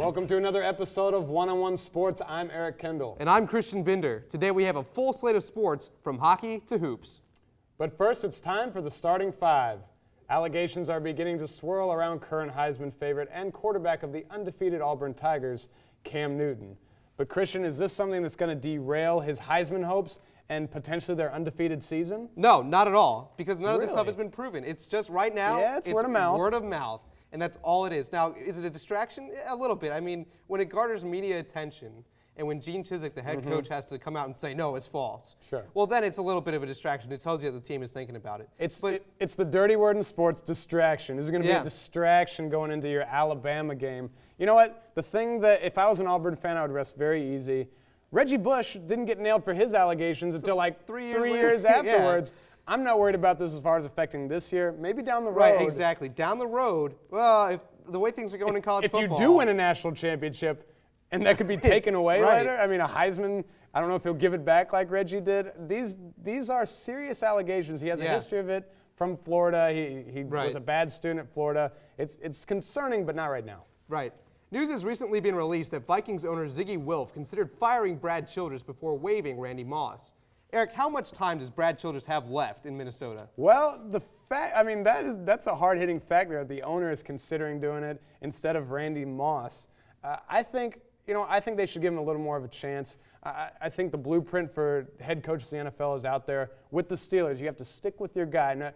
Welcome to another episode of One-on-One Sports. I'm Eric Kendall. And I'm Christian Binder. Today we have a full slate of sports from hockey to hoops. But first, it's time for the starting five. Allegations are beginning to swirl around current Heisman favorite and quarterback of the undefeated Auburn Tigers, Cam Newton. But Christian, is this something that's going to derail his Heisman hopes and potentially their undefeated season? No, not at all, because none of this stuff has been proven. It's just right now, it's word of mouth. Word of mouth, and that's all it is. Now, is it a distraction? A little bit. I mean, when it garners media attention, and when Gene Chizik, the head coach, has to come out and say, no, it's false. Sure. Well, then it's a little bit of a distraction. It tells you that the team is thinking about it. It's the dirty word in sports, distraction. This is going to be a distraction going into your Alabama game. You know what? The thing that, if I was an Auburn fan, I would rest very easy. Reggie Bush didn't get nailed for his allegations until like three years afterwards. I'm not worried about this as far as affecting this year. Maybe down the road. Right, exactly. Down the road, well, if the way things are going in college football. If you do win a national championship, and that could be taken away later. I mean, a Heisman, I don't know if he'll give it back like Reggie did. These are serious allegations. He has a history of it from Florida. He was a bad student at Florida. It's concerning, but not right now. Right. News has recently been released that Vikings owner Ziggy Wilf considered firing Brad Childress before waiving Randy Moss. Eric, how much time does Brad Childress have left in Minnesota? Well, that's a hard-hitting fact there. The owner is considering doing it instead of Randy Moss. I think they should give him a little more of a chance. I think the blueprint for head coaches in the NFL is out there. With the Steelers, you have to stick with your guy.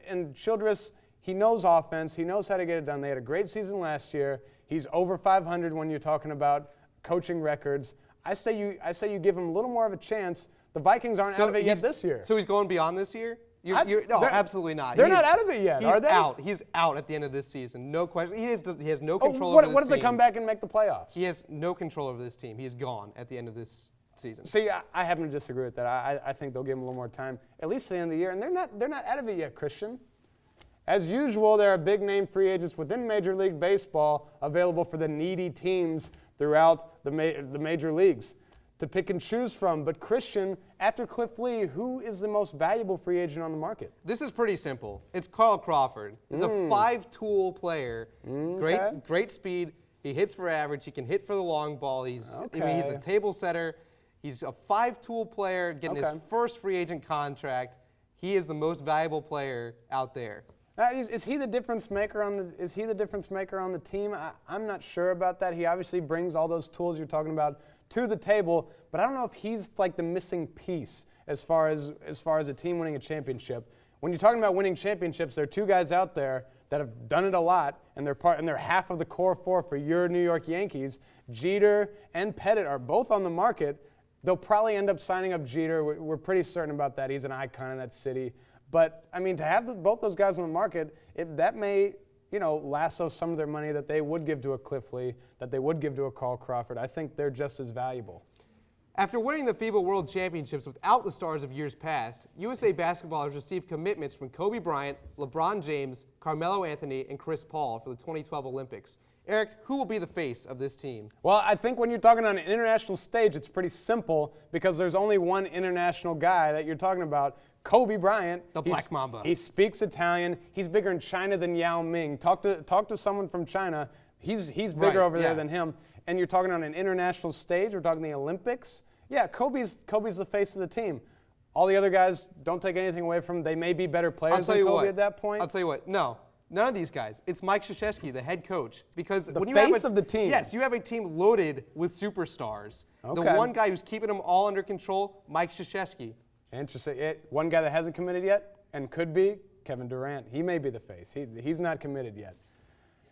And Childress, he knows offense. He knows how to get it done. They had a great season last year. He's over 500 when you're talking about coaching records. I say you give him a little more of a chance. The Vikings aren't out of it yet this year. So he's going beyond this year? No, absolutely not. They're not out of it yet, are they? He's out at the end of this season. No question. He has no control over this team. What if they come back and make the playoffs? He has no control over this team. He is gone at the end of this season. See, I happen to disagree with that. I think they'll give him a little more time, at least at the end of the year. And they're not out of it yet, Christian. As usual, there are big-name free agents within Major League Baseball available for the needy teams throughout the major leagues to pick and choose from. But Christian, after Cliff Lee, who is the most valuable free agent on the market? This is pretty simple. It's Carl Crawford. He's a five-tool player, great speed. He hits for average. He can hit for the long ball. He's a table setter. He's a five-tool player getting his first free agent contract. He is the most valuable player out there. Is he the difference maker on the team? I'm not sure about that. He obviously brings all those tools you're talking about to the table, but I don't know if he's like the missing piece as far as a team winning a championship. When you're talking about winning championships, there are two guys out there that have done it a lot, and they're half of the core four for your New York Yankees. Jeter and Pettit are both on the market. They'll probably end up signing up Jeter. We're pretty certain about that. He's an icon in that city. But, I mean, to have both those guys on the market, that may, lasso some of their money that they would give to a Cliff Lee, that they would give to a Carl Crawford. I think they're just as valuable. After winning the FIBA World Championships without the stars of years past, USA basketball has received commitments from Kobe Bryant, LeBron James, Carmelo Anthony, and Chris Paul for the 2012 Olympics. Eric, who will be the face of this team? Well, I think when you're talking on an international stage, it's pretty simple because there's only one international guy that you're talking about, Kobe Bryant. The Black Mamba. He speaks Italian. He's bigger in China than Yao Ming. Talk to someone from China. He's bigger over there than him. And you're talking on an international stage. We're talking the Olympics. Yeah, Kobe's the face of the team. All the other guys, don't take anything away from them. They may be better players than Kobe at that point. I'll tell you what. No. None of these guys. It's Mike Krzyzewski, the head coach. Because when you face of the team. Yes, you have a team loaded with superstars. Okay. The one guy who's keeping them all under control, Mike Krzyzewski. Interesting. One guy that hasn't committed yet and could be, Kevin Durant. He may be the face. He's not committed yet.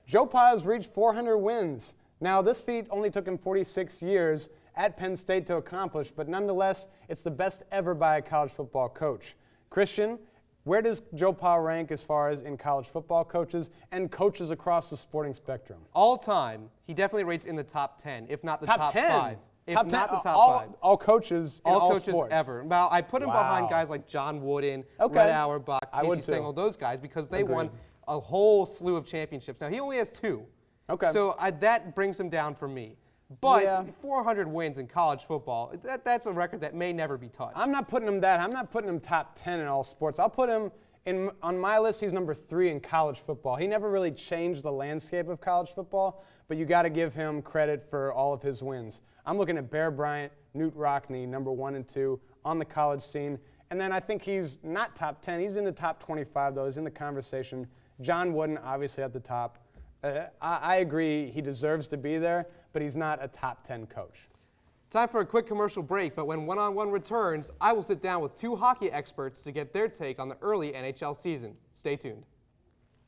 Joe Pa's reached 400 wins. Now, this feat only took him 46 years at Penn State to accomplish, but nonetheless, it's the best ever by a college football coach. Christian, where does Joe Pa rank as far as in college football coaches and coaches across the sporting spectrum? All time, he definitely rates in the top 10, if not the top 5. If not the top 5. All coaches in all coaches sports. Ever. Now, I put him behind guys like John Wooden, Red Auerbach, Casey Stengel, those guys, because they won a whole slew of championships. Now, he only has 2. Okay. So that brings him down for me. But 400 wins in college football, that's a record that may never be touched. I'm not putting him top 10 in all sports. I'll put him On my list, he's number 3 in college football. He never really changed the landscape of college football, but you got to give him credit for all of his wins. I'm looking at Bear Bryant, Newt Rockne, number 1 and 2 on the college scene. And then I think he's not top 10. He's in the top 25, though. He's in the conversation. John Wooden, obviously at the top. I agree he deserves to be there, but he's not a top 10 coach. Time for a quick commercial break, but when One-on-One returns, I will sit down with 2 hockey experts to get their take on the early NHL season. Stay tuned.